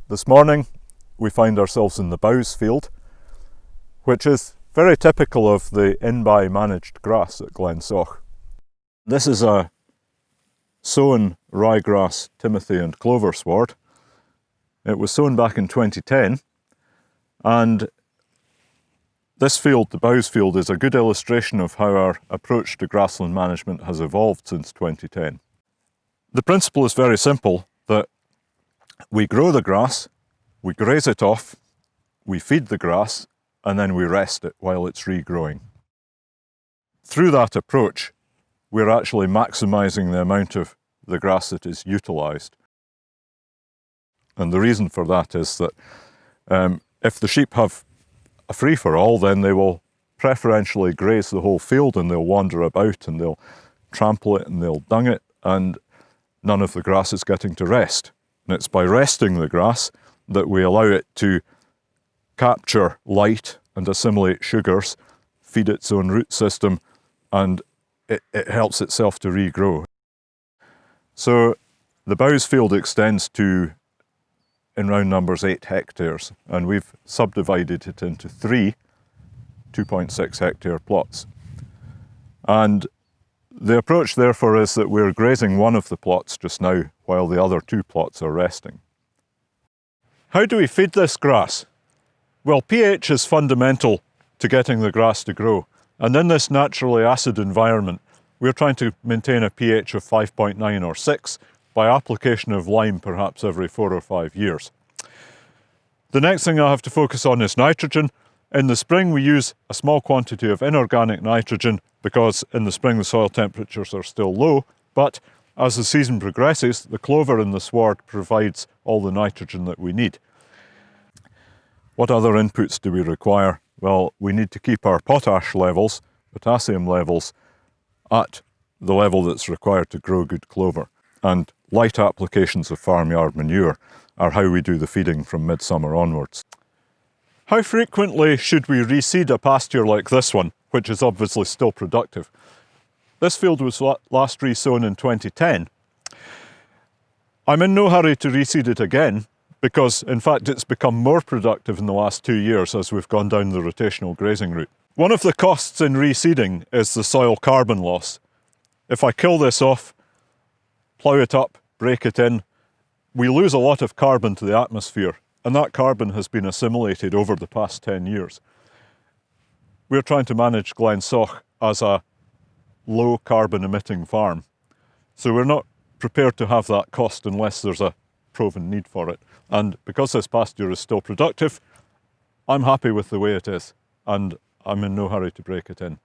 This morning we find ourselves in the Bowes field, which is very typical of the in-by managed grass at Glensoch. This is a sown ryegrass, timothy and clover sward. It was sown back in 2010, and this field, the Bowes field, is a good illustration of how our approach to grassland management has evolved since 2010. The principle is very simple, that we grow the grass, we graze it off, we feed the grass, and then we rest it while it's regrowing. Through that approach, we're actually maximising the amount of the grass that is utilised. And the reason for that is that if the sheep have a free-for-all, then they will preferentially graze the whole field and they'll wander about and they'll trample it and they'll dung it, and none of the grass is getting to rest. And it's by resting the grass that we allow it to capture light and assimilate sugars, feed its own root system, and it helps itself to regrow. So the Bowes field extends to, in round numbers, 8 hectares, and we've subdivided it into 3 2.6 hectare plots. And the approach therefore is that we're grazing one of the plots just now while the other 2 plots are resting. How do we feed this grass? Well, pH is fundamental to getting the grass to grow, and in this naturally acid environment we're trying to maintain a pH of 5.9 or 6 by application of lime perhaps every 4 or 5 years. The next thing I have to focus on is nitrogen. In the spring we use a small quantity of inorganic nitrogen because in the spring the soil temperatures are still low, but as the season progresses the clover in the sward provides all the nitrogen that we need. What other inputs do we require? Well, we need to keep our potash levels, potassium levels, at the level that's required to grow good clover. And light applications of farmyard manure are how we do the feeding from midsummer onwards. How frequently should we reseed a pasture like this one, which is obviously still productive? This field was last resown in 2010. I'm in no hurry to reseed it again because in fact it's become more productive in the last 2 years as we've gone down the rotational grazing route. One of the costs in reseeding is the soil carbon loss. If I kill this off, plough it up, break it in, we lose a lot of carbon to the atmosphere, and that carbon has been assimilated over the past 10 years. We're trying to manage Glensoch as a low carbon emitting farm, so we're not prepared to have that cost unless there's a proven need for it. And because this pasture is still productive, I'm happy with the way it is, and I'm in no hurry to break it in.